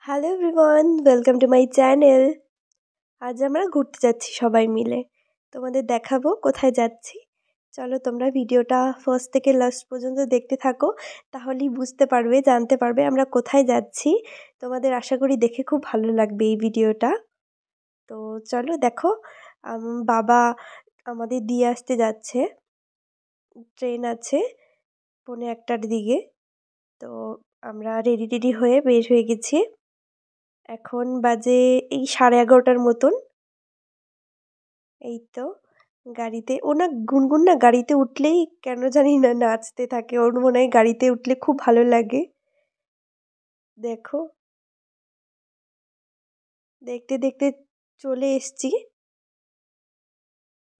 Hello everyone, welcome to my channel. আজ আমরা ঘুরতে যাচ্ছি সবাই মিলে। তোমাদের দেখাবো কোথায় যাচ্ছি। চলো তোমরা ভিডিওটা ফার্স্ট থেকে লাস্ট পর্যন্ত দেখতে থাকো, তাহলেই বুঝতে পারবে, জানতে পারবে আমরা কোথায় যাচ্ছি। তোমাদের আশা করি দেখে খুব ভালো লাগবে এই ভিডিওটা। তো চলো দেখো, বাবা আমাদের দিয়ে আসতে যাচ্ছে। ট্রেন আছে 1:45টার দিকে। তো আমরা রেডি টেডি হয়ে বের হয়ে গেছি। এখন বাজে এই 11:30টার মতন। এই তো গাড়িতে ও না, গুনগুন না গাড়িতে উঠলেই কেন জানি না নাচতে থাকে। ওর মনে হয় গাড়িতে উঠলে খুব ভালো লাগে। দেখো, দেখতে দেখতে চলে এসছি।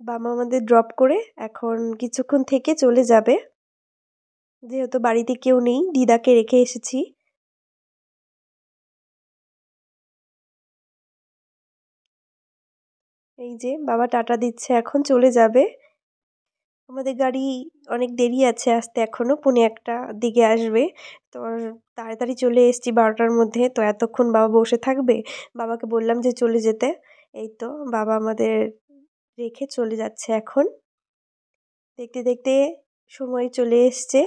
বাবা আমাদের ড্রপ করে এখন কিছুক্ষণ থেকে চলে যাবে, যেহেতু বাড়িতে কেউ নেই, দিদাকে রেখে এসেছি। এই যে বাবা টাটা দিচ্ছে, এখন চলে যাবে। আমাদের গাড়ি অনেক দেরি আছে আসতে, এখনো 1:45 দিকে আসবে। তো তাড়াতাড়ি চলে এসেছি 12টার মধ্যে। তো এতক্ষণ বাবা বসে থাকবে, বাবাকে বললাম যে চলে যেতে। এই তো বাবা আমাদের রেখে চলে যাচ্ছে এখন। দেখতে দেখতে সময় চলে এসছে,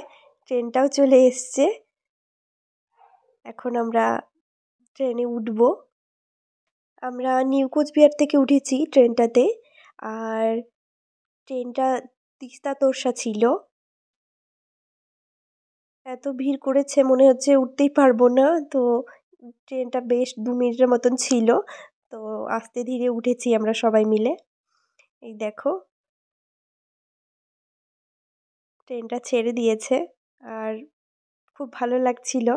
ট্রেনটাও চলে এসছে। এখন আমরা ট্রেনে উঠব। আমরা নিউ কোচবিহার থেকে উঠেছি ট্রেনটাতে। আর ট্রেনটা তিস্তা তোরসা ছিল। এত ভিড় করেছে মনে হচ্ছে উঠতেই পারবো না। তো ট্রেনটা বেশ 2 মিনিটের মতন ছিল। তো আস্তে ধীরে উঠেছি আমরা সবাই মিলে। এই দেখো, ট্রেনটা ছেড়ে দিয়েছে। আর খুব ভালো লাগছিল।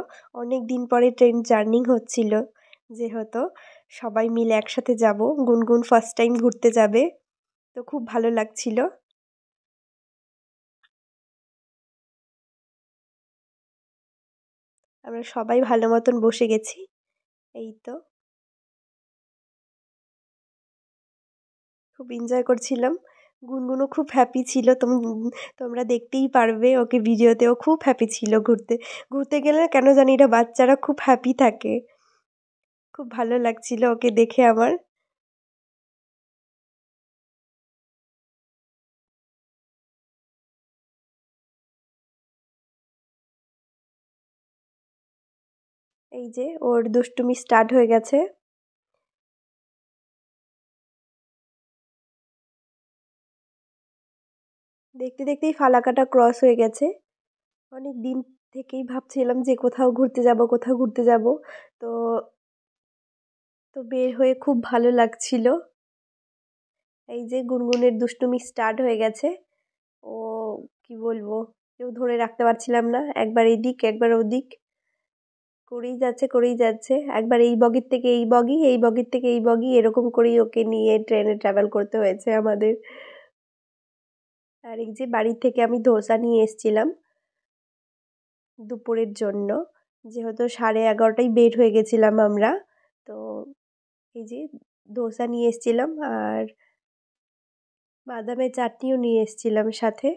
অনেক দিন পরে ট্রেন জার্নি হচ্ছিল, যেহেতু সবাই মিলে একসাথে যাব। গুনগুন ফার্স্ট টাইম ঘুরতে যাবে, তো খুব ভালো লাগছিল। আমরা সবাই ভালো মতন বসে গেছি। এই তো খুব এনজয় করছিলাম। গুনগুনও খুব হ্যাপি ছিল। তোমরা দেখতেই পারবে ওকে ভিডিওতেও, খুব হ্যাপি ছিল। ঘুরতে ঘুরতে গেলে কেন জানি না বাচ্চারা খুব হ্যাপি থাকে। খুব ভালো লাগছিল ওকে দেখে আমার। এই যে ওর দুষ্টুমি স্টার্ট হয়ে গেছে। দেখতে দেখতেই ফালাকাটা ক্রস হয়ে গেছে। অনেক দিন থেকেই ভাবছিলাম যে কোথাও ঘুরতে যাব, কোথাও ঘুরতে যাব। তো তো বের হয়ে খুব ভালো লাগছিল। এই যে গুনগুনের দুষ্টুমি স্টার্ট হয়ে গেছে। ও কি বলবো, কেউ ধরে রাখতে পারছিলাম না। একবার এদিক একবার ওদিক করেই যাচ্ছে করেই যাচ্ছে। একবার এই বগির থেকে এই বগি, এই বগির থেকে এই বগি, এরকম করেই ওকে নিয়ে ট্রেনে ট্রাভেল করতে হয়েছে আমাদের। আর এই যে বাড়ি থেকে আমি ধোসা নিয়ে এসেছিলাম দুপুরের জন্য, যেহেতু 11:30টায় বের হয়ে গেছিলাম আমরা। তো এই যে ধোসা নিয়ে এসেছিলাম, আর বাদামের চাটনিও নিয়ে এসেছিলাম সাথে।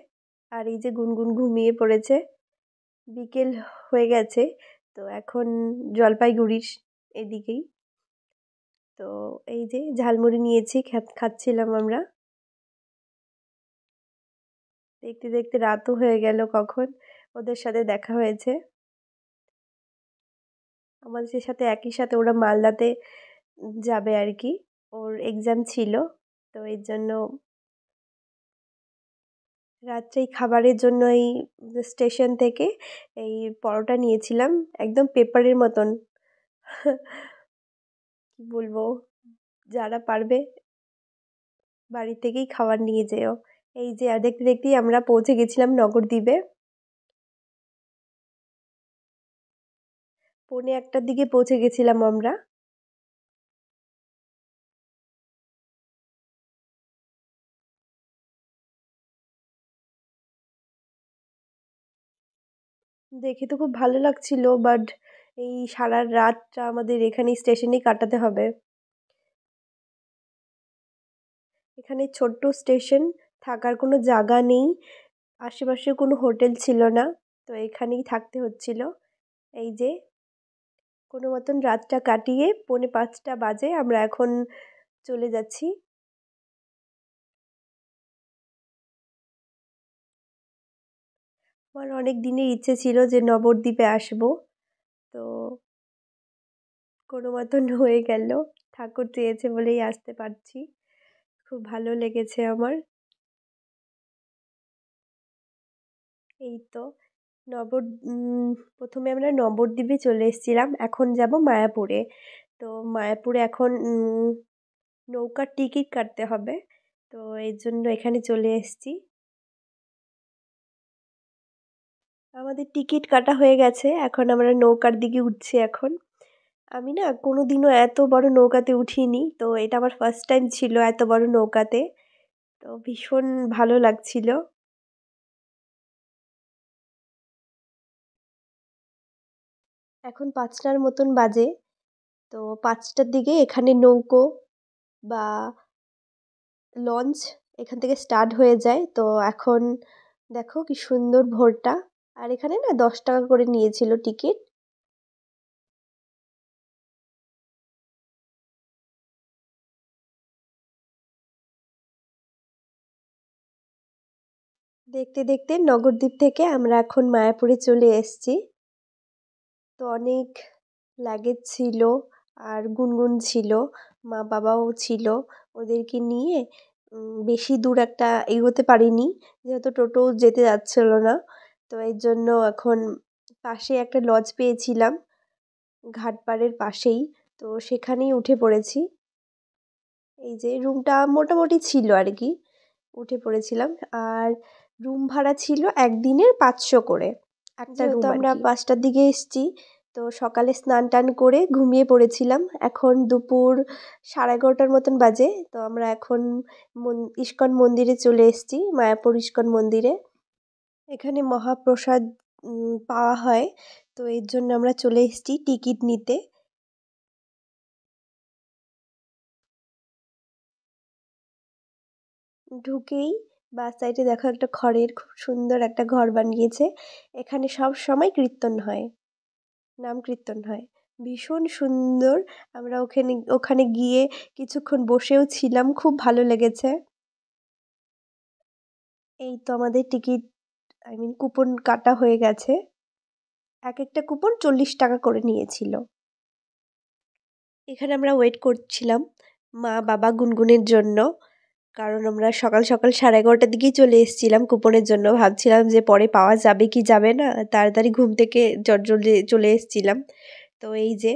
আর এই যে গুনগুন ঘুমিয়ে পড়েছে। বিকেল হয়ে গেছে। তো এখন জলপাইগুড়ির এদিকেই। তো এই যে ঝালমুড়ি নিয়েছি, খাচ্ছিলাম আমরা। দেখতে দেখতে রাতও হয়ে গেল কখন। ওদের সাথে দেখা হয়েছে, আমাদের সাথে একই সাথে ওরা মালদাতে যাবে আর কি। ওর এক্সাম ছিল, তো এর জন্য রাত্রেই খাবারের জন্য এই স্টেশন থেকে এই পরোটা নিয়েছিলাম, একদম পেপারের মতন। কি বলবো, যারা পারবে বাড়ি থেকেই খাবার নিয়ে যেও। এই যে আর দেখতে দেখতেই আমরা পৌঁছে গেছিলাম নগরদ্বীপে। 1:45টার দিকে পৌঁছে গেছিলাম আমরা। দেখে তো খুব ভালো লাগছিল, বাট এই সারা রাতটা আমাদের এখানে স্টেশনেই কাটাতে হবে। এখানে ছোট্ট স্টেশন, থাকার কোনো জায়গা নেই, আশেপাশে কোনো হোটেল ছিল না। তো এখানেই থাকতে হচ্ছিল। এই যে কোনো মতন রাতটা কাটিয়ে 4:45 বাজে আমরা এখন চলে যাচ্ছি। আমার অনেক দিনের ইচ্ছে ছিল যে নবদ্বীপে আসবো, তো কোনো মতন হয়ে গেল। ঠাকুর চেয়েছে বলেই আসতে পারছি। খুব ভালো লেগেছে আমার। এই তো প্রথমে আমরা নবদ্বীপে চলে এসেছিলাম, এখন যাব মায়াপুরে। তো মায়াপুরে এখন নৌকার টিকিট কাটতে হবে, তো এর জন্য এখানে চলে এসেছি। আমাদের টিকিট কাটা হয়ে গেছে, এখন আমরা নৌকার দিকে উঠছি এখন। আমি না কোনোদিনও এত বড় নৌকাতে উঠিনি, তো এটা আমার ফার্স্ট টাইম ছিল এত বড় নৌকাতে। তো ভীষণ ভালো লাগছিল। এখন 5টার মতন বাজে, তো 5টার দিকে এখানে নৌকো বা লঞ্চ এখান থেকে স্টার্ট হয়ে যায়। তো এখন দেখো কি সুন্দর ভোরটা। আর এখানে না 10 টাকা করে নিয়েছিল টিকিট। দেখতে দেখতে নগরদ্বীপ থেকে আমরা এখন মায়াপুরে চলে এসেছি। তো অনেক লাগেজ ছিল আর গুনগুন ছিল, মা বাবাও ছিল। ওদেরকে নিয়ে বেশি দূর একটা এগোতে পারিনি, যেহেতু টোটো যেতে যাচ্ছিল না। তো এর জন্য এখন পাশে একটা লজ পেয়েছিলাম ঘাটপাড়ের পাশেই, তো সেখানেই উঠে পড়েছি। এই যে রুমটা মোটামুটি ছিল আর কি, উঠে পড়েছিলাম। আর রুম ভাড়া ছিল একদিনের 500 করে একটা রুম। আমরা 5টার দিকে এসেছি, তো সকালে স্নান টান করে ঘুমিয়ে পড়েছিলাম। এখন দুপুর 11:30 মতন বাজে, তো আমরা এখন ইস্কন মন্দিরে চলে এসেছি, মায়াপুর ইস্কন মন্দিরে। এখানে মহাপ্রসাদ পাওয়া হয়, তো এর জন্য আমরা চলে এসেছি টিকিট নিতে। ঢুকেই বাঁ সাইডে দেখো একটা খড়ের খুব সুন্দর একটা ঘর বানিয়েছে। এখানে সব সময় কীর্তন হয়, নাম কীর্তন হয়, ভীষণ সুন্দর। আমরা ওখানে ওখানে গিয়ে কিছুক্ষণ বসেও ছিলাম, খুব ভালো লেগেছে। এই তো আমাদের টিকিট কুপন কাটা হয়ে গেছে। এক একটা কুপন 40 টাকা করে নিয়েছিল। এখানে আমরা ওয়েট করছিলাম মা বাবা গুনগুনের জন্য, কারণ আমরা সকাল সকাল 11:30টার দিকেই চলে এসেছিলাম কুপনের জন্য। ভাবছিলাম যে পরে পাওয়া যাবে কি যাবে না, তাড়াতাড়ি ঘুম থেকে জলদি চলে এসেছিলাম। তো এই যে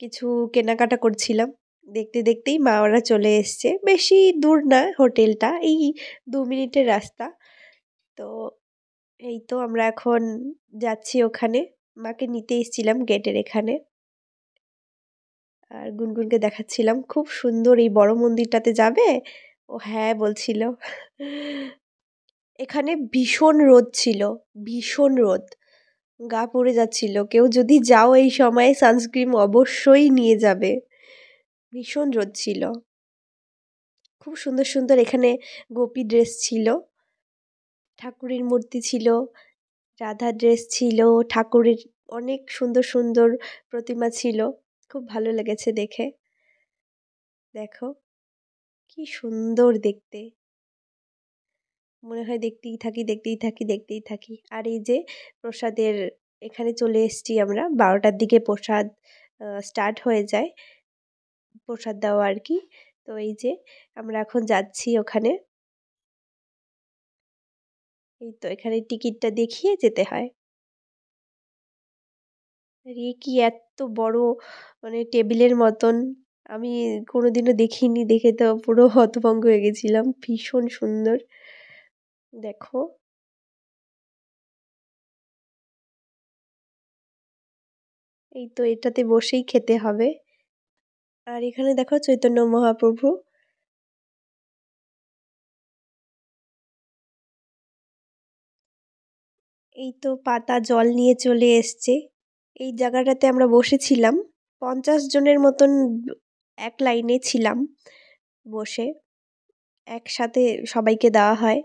কিছু কেনাকাটা করছিলাম, দেখতে দেখতেই মা ওরা চলে এসছে। বেশি দূর না হোটেলটা, এই 2 মিনিটের রাস্তা। তো এই তো আমরা এখন যাচ্ছি ওখানে, মাকে নিতে এসেছিলাম গেটের এখানে। আর গুনগুনকে দেখাচ্ছিলাম খুব সুন্দর এই বড় মন্দিরটাতে যাবে, ও হ্যাঁ বলছিল। এখানে ভীষণ রোদ ছিল, ভীষণ রোদ, গা পুড়ে যাচ্ছিল। কেউ যদি যাও এই সময়ে সানস্ক্রিন অবশ্যই নিয়ে যাবে, ভীষণ রোদ ছিল। খুব সুন্দর সুন্দর এখানে গোপী ড্রেস ছিল, ঠাকুরের মূর্তি ছিল, রাধা ড্রেস ছিল, ঠাকুরের অনেক সুন্দর সুন্দর প্রতিমা ছিল। খুব ভালো লেগেছে দেখে। দেখো কি সুন্দর দেখতে, মনে হয় দেখতেই থাকি দেখতেই থাকি দেখতেই থাকি। আর এই যে প্রসাদের এখানে চলে এসেছি আমরা, 12টার দিকে প্রসাদ স্টার্ট হয়ে যায়, প্রসাদ দেওয়া আর কি। তো এই যে আমরা এখন যাচ্ছি ওখানে। এই তো এখানে টিকিটটা দেখিয়ে যেতে হয়। আর এ কি এত বড়, মানে টেবিলের মতন, আমি কোনোদিনও দেখিনি, দেখে তো পুরো হতভম্ব হয়ে গেছিলাম। ভীষণ সুন্দর দেখো। এই তো এটাতে বসেই খেতে হবে। আর এখানে দেখো চৈতন্য মহাপ্রভু। এই তো পাতা জল নিয়ে চলে এসছে। এই জায়গাটাতে আমরা বসেছিলাম 50 জনের মতন, এক লাইনে ছিলাম বসে, একসাথে সবাইকে দেওয়া হয়।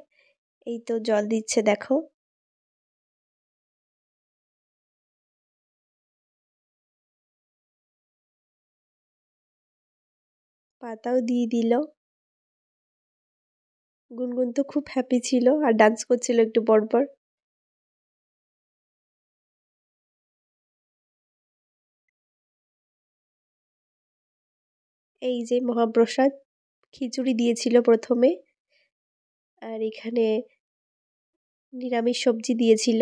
এই তো জল দিচ্ছে দেখো। পাতাও দিয়ে দিল। গুনগুন তো খুব হ্যাপি ছিল আর ডান্স করছিল একটু পর পর। এই যে মহাপ্রসাদ, খিচুড়ি দিয়েছিল প্রথমে, আর এখানে নিরামিষ সবজি দিয়েছিল।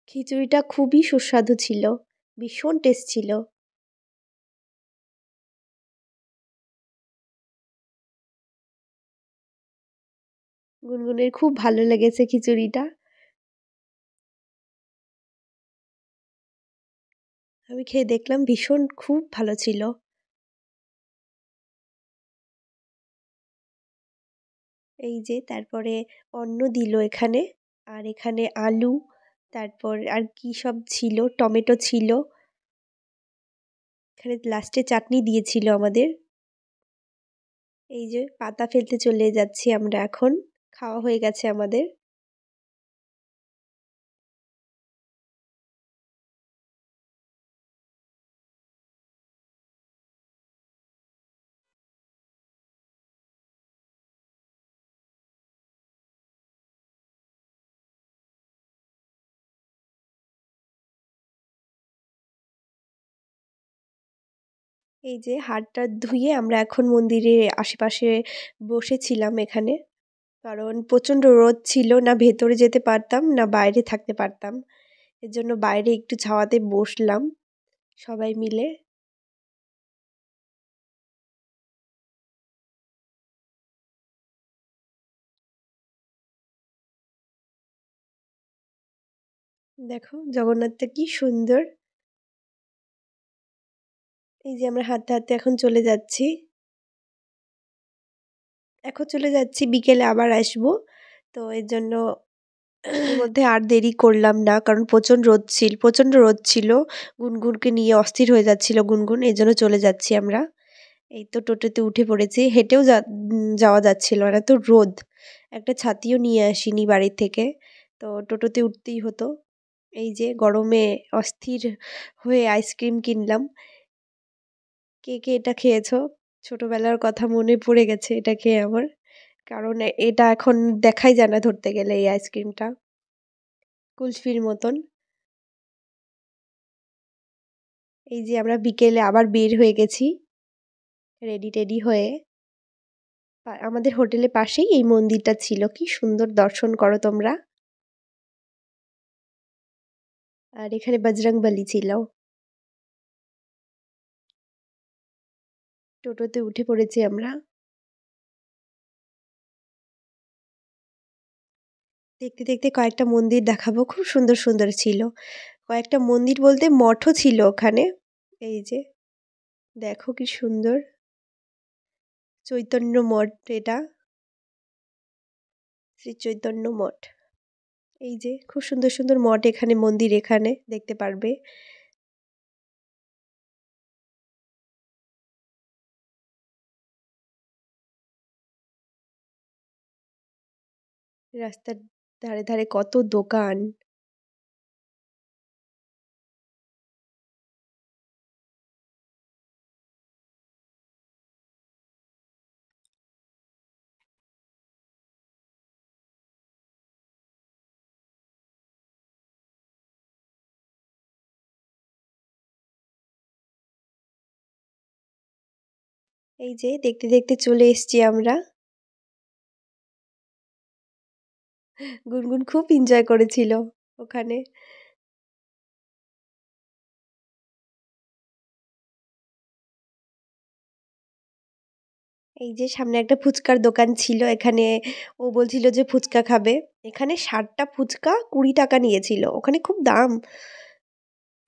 খিচুড়িটা খুবই সুস্বাদু ছিল, ভীষণ টেস্ট ছিল। গুনগুনের খুব ভালো লেগেছে খিচুড়িটা। আমি খেয়ে দেখলাম ভীষণ খুব ভালো ছিল। এই যে তারপরে অন্ন দিল এখানে, আর এখানে আলু, তারপর আর কি সব ছিল, টমেটো ছিল, এখানে লাস্টে চাটনি দিয়েছিল আমাদের। এই যে পাতা ফেলতে চলে যাচ্ছি আমরা এখন, খাওয়া হয়ে গেছে আমাদের। এই যে হাতটা ধুয়ে আমরা এখন মন্দিরের আশেপাশে বসেছিলাম এখানে, কারণ প্রচণ্ড রোদ ছিল, না ভেতরে যেতে পারতাম না বাইরে থাকতে পারতাম। এর জন্য বাইরে একটু ছাওয়াতে বসলাম সবাই মিলে। দেখো জগন্নাথটা কি সুন্দর। এই যে আমরা হাঁটতে হাঁটতে এখন চলে যাচ্ছি, এখন চলে যাচ্ছি, বিকেলে আবার আসবো। তো এর জন্য এর মধ্যে আর দেরি করলাম না, কারণ প্রচণ্ড রোদ ছিল। গুনগুনকে নিয়ে অস্থির হয়ে যাচ্ছিল গুনগুন, এই জন্য চলে যাচ্ছি আমরা। এই তো টোটোতে উঠে পড়েছি, হেঁটেও যাওয়া যাচ্ছিল না, তো রোদ। একটা ছাতিও নিয়ে আসিনি বাড়ির থেকে, তো টোটোতে উঠতেই হতো। এই যে গরমে অস্থির হয়ে আইসক্রিম কিনলাম। কে কে এটা খেয়েছো? ছোটবেলার কথা মনে পড়ে গেছে এটা খেয়ে আমার, কারণ এটা এখন দেখাই যায় না ধরতে গেলে এই আইসক্রিমটা, কুলফির মতন। এই যে আমরা বিকেলে আবার বের হয়ে গেছি রেডি টেডি হয়ে। আমাদের হোটেলের পাশেই এই মন্দিরটা ছিল, কি সুন্দর, দর্শন করো তোমরা। আর এখানে বজরংবলী ছিল। টোটোতে উঠে পড়েছি আমরা। দেখতে দেখতে কয়েকটা মন্দির দেখাবো, খুব সুন্দর সুন্দর ছিল। কয়েকটা মন্দির বলতে মঠও ছিল ওখানে। এই যে দেখো কি সুন্দর, চৈতন্য মঠ এটা, শ্রী চৈতন্য মঠ। এই যে খুব সুন্দর সুন্দর মঠ এখানে, মন্দির এখানে দেখতে পারবে। রাস্তার ধারে ধারে কত দোকান। এই যে দেখতে দেখতে চলে এসেছি আমরা। গুনগুন খুব এনজয় করেছিল ওখানে। এই যে সামনে একটা ফুচকার দোকান ছিল এখানে, ও বলছিল যে ফুচকা খাবে। এখানে 60টা ফুচকা 20 টাকা নিয়েছিল, ওখানে খুব দাম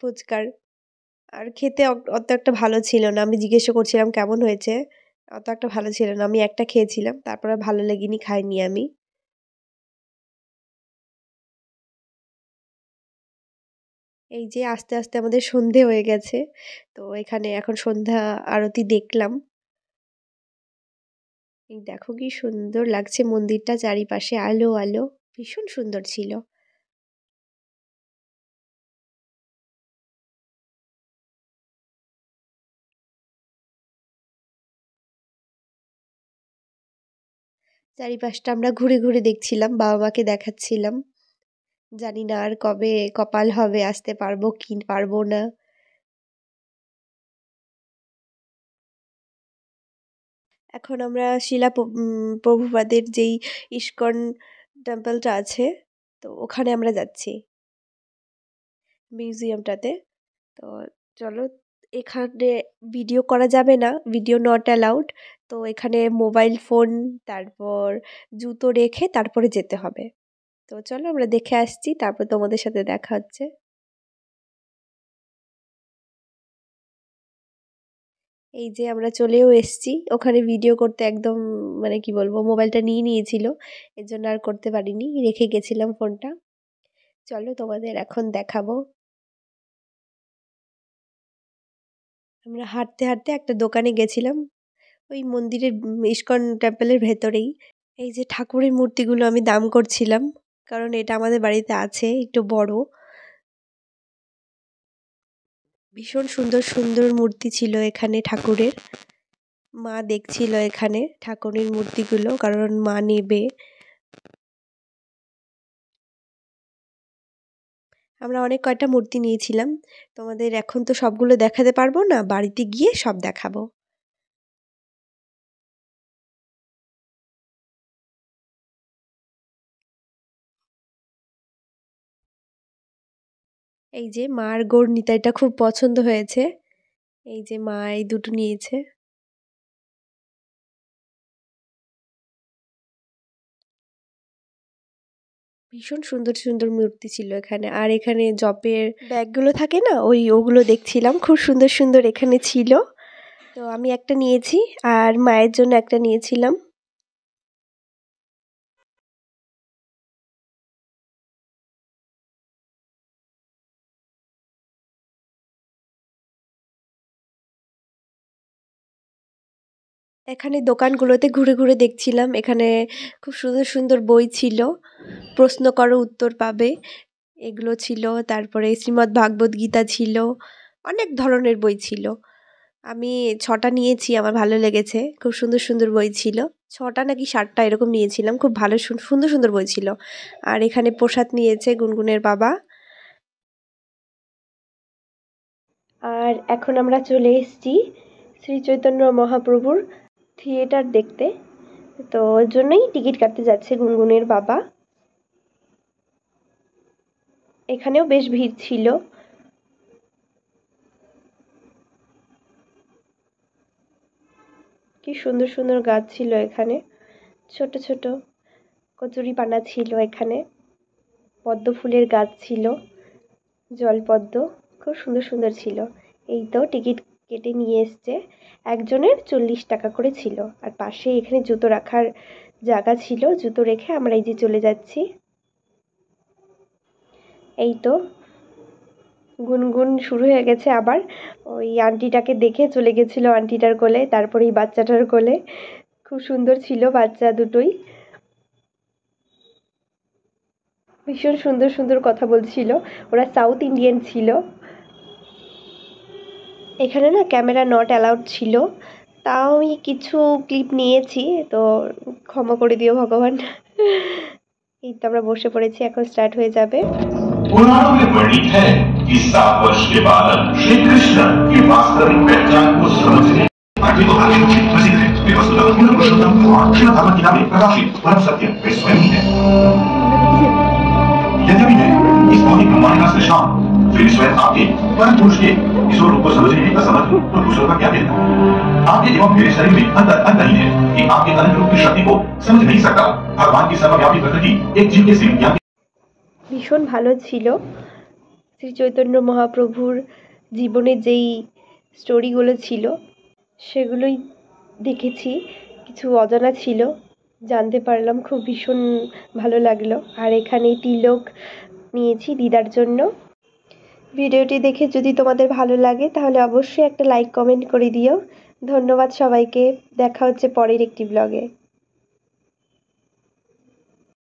ফুচকার। আর খেতে অত একটা ভালো ছিল না, আমি জিজ্ঞাসা করছিলাম কেমন হয়েছে, অত একটা ভালো ছিল না। আমি একটা খেয়েছিলাম, তারপরে ভালো লেগেনি, খাইনি আমি। এই যে আস্তে আস্তে আমাদের সন্ধে হয়ে গেছে, তো এখানে এখন সন্ধ্যা আরতি দেখলাম। এই দেখো কি সুন্দর লাগছে মন্দিরটা, চারিপাশে আলো আলো, ভীষণ সুন্দর ছিল। চারিপাশটা আমরা ঘুরে ঘুরে দেখছিলাম, বাবা মাকে দেখাচ্ছিলাম। জানি না আর কবে কপাল হবে, আসতে পারবো কি পারবো না। এখন আমরা প্রভুপাদের যেই ইস্কন টেম্পলটা আছে, তো ওখানে আমরা যাচ্ছি, মিউজিয়ামটাতে। তো চলো, এখানে ভিডিও করা যাবে না, ভিডিও নট অ্যালাউড। তো এখানে মোবাইল ফোন, তারপর জুতো রেখে তারপরে যেতে হবে। তো চলো আমরা দেখে আসছি, তারপর তোমাদের সাথে দেখা হচ্ছে। এই যে আমরা চলেও এসেছি, ওখানে ভিডিও করতে একদম মানে কি বলবো, মোবাইলটা নিয়ে নিয়েছিল, এর জন্য আর করতে পারিনি, রেখে গেছিলাম ফোনটা। চলো তোমাদের এখন দেখাবো। আমরা হাঁটতে হাঁটতে একটা দোকানে গেছিলাম, ওই মন্দিরের ইস্কন টেম্পলের ভেতরেই। এই যে ঠাকুরের মূর্তিগুলো আমি দাম করছিলাম, কারণ এটা আমাদের বাড়িতে আছে, একটু বড়। ভীষণ সুন্দর সুন্দর মূর্তি ছিল এখানে ঠাকুরের। মা দেখছিল এখানে ঠাকুরের মূর্তিগুলো, কারণ মা নেবে। আমরা অনেক কয়টা মূর্তি নিয়েছিলাম, তোমাদের এখন তো সবগুলো দেখাতে পারবো না, বাড়িতে গিয়ে সব দেখাবো। এই যে মার গৌর নিতাইটা খুব পছন্দ হয়েছে, এই যে মা এই দুটো নিয়েছে। ভীষণ সুন্দর সুন্দর মূর্তি ছিল এখানে। আর এখানে জপের ব্যাগগুলো থাকে না, ওগুলো দেখছিলাম, খুব সুন্দর সুন্দর এখানে ছিল। তো আমি একটা নিয়েছি, আর মায়ের জন্য একটা নিয়েছিলাম। এখানে দোকানগুলোতে ঘুরে ঘুরে দেখছিলাম, এখানে খুব সুন্দর সুন্দর বই ছিল, প্রশ্ন করো উত্তর পাবে, এগুলো ছিল। তারপরে শ্রীমদ্ ভাগবত গীতা ছিল, অনেক ধরনের বই ছিল। আমি 6টা নিয়েছি, আমার ভালো লেগেছে, খুব সুন্দর সুন্দর বই ছিল। 6টা নাকি 7টা এরকম নিয়েছিলাম, খুব ভালো সুন্দর সুন্দর বই ছিল। আর এখানে প্রসাদ নিয়েছে গুনগুনের বাবা। আর এখন আমরা চলে এসেছি শ্রী চৈতন্য মহাপ্রভুর থিয়েটার দেখতে, তো ওর জন্যই টিকিট কাটতে যাচ্ছে গুনগুনের বাবা। এখানেও বেশ ভিড় ছিল। কি সুন্দর সুন্দর গাছ ছিল এখানে, ছোট ছোট কচুরিপানা ছিল এখানে, পদ্ম ফুলের গাছ ছিল, জলপদ্ম, খুব সুন্দর সুন্দর ছিল। এই তো টিকিট কেটে নিয়ে এসছে, একজনের 40 টাকা করে ছিল। আর পাশে এখানে জুতো রাখার জায়গা ছিল, জুতো রেখে আমরা এই যে চলে যাচ্ছি। এই তো গুনগুন শুরু হয়ে গেছে আবার, ওই আন্টিটাকে দেখে চলে গেছিল আন্টিটার কোলে, তারপরে এই বাচ্চাটার কোলে। খুব সুন্দর ছিল বাচ্চা দুটোই, ভীষণ সুন্দর সুন্দর কথা বলছিল, ওরা সাউথ ইন্ডিয়ান ছিল। এখানে না ক্যামেরা নট অ্যালাউড ছিল, তাও আমি কিছু ক্লিপ নিয়েছি, তো ক্ষমা করে দিও ভগবান। এই তো আমরা বসে পড়েছি, এখন স্টার্ট হয়ে যাবে। पुराणों में वर्णित है कि 7 वर्ष के बालक श्री कृष्ण की वास्तविक पहचान को समझने आगे तो आगे प्रसिद्ध है कि वस्तुतः पूर्ण पुरुषोत्तम भगवान श्रीमद् भगवद गीता में प्रकाशित परम सत्य वे स्वयं ही है। यद्यपि मैं इस भौतिक ब्रह्मांड का सृष्टा फिर स्वयं आपके परम पुरुष के ईश्वर रूप को समझने में असमर्थ हूँ, तो दूसरों का क्या कहना। आपके एवं मेरे शरीर में अंतर नहीं है कि आपके अनंत रूप की शक्ति को समझ नहीं सकता। भगवान की सर्वव्यापी प्रकृति एक जीव के सिर्फ ज्ञान। ভীষণ ভালো ছিল শ্রী চৈতন্য মহাপ্রভুর জীবনের যেই স্টোরিগুলো ছিল সেগুলোই দেখেছি, কিছু অজানা ছিল, জানতে পারলাম, খুব ভীষণ ভালো লাগলো। আর এখানে তিলক নিয়েছি দিদার জন্য। ভিডিওটি দেখে যদি তোমাদের ভালো লাগে তাহলে অবশ্যই একটা লাইক কমেন্ট করে দিও। ধন্যবাদ সবাইকে, দেখা হচ্ছে পরের একটি ব্লগে।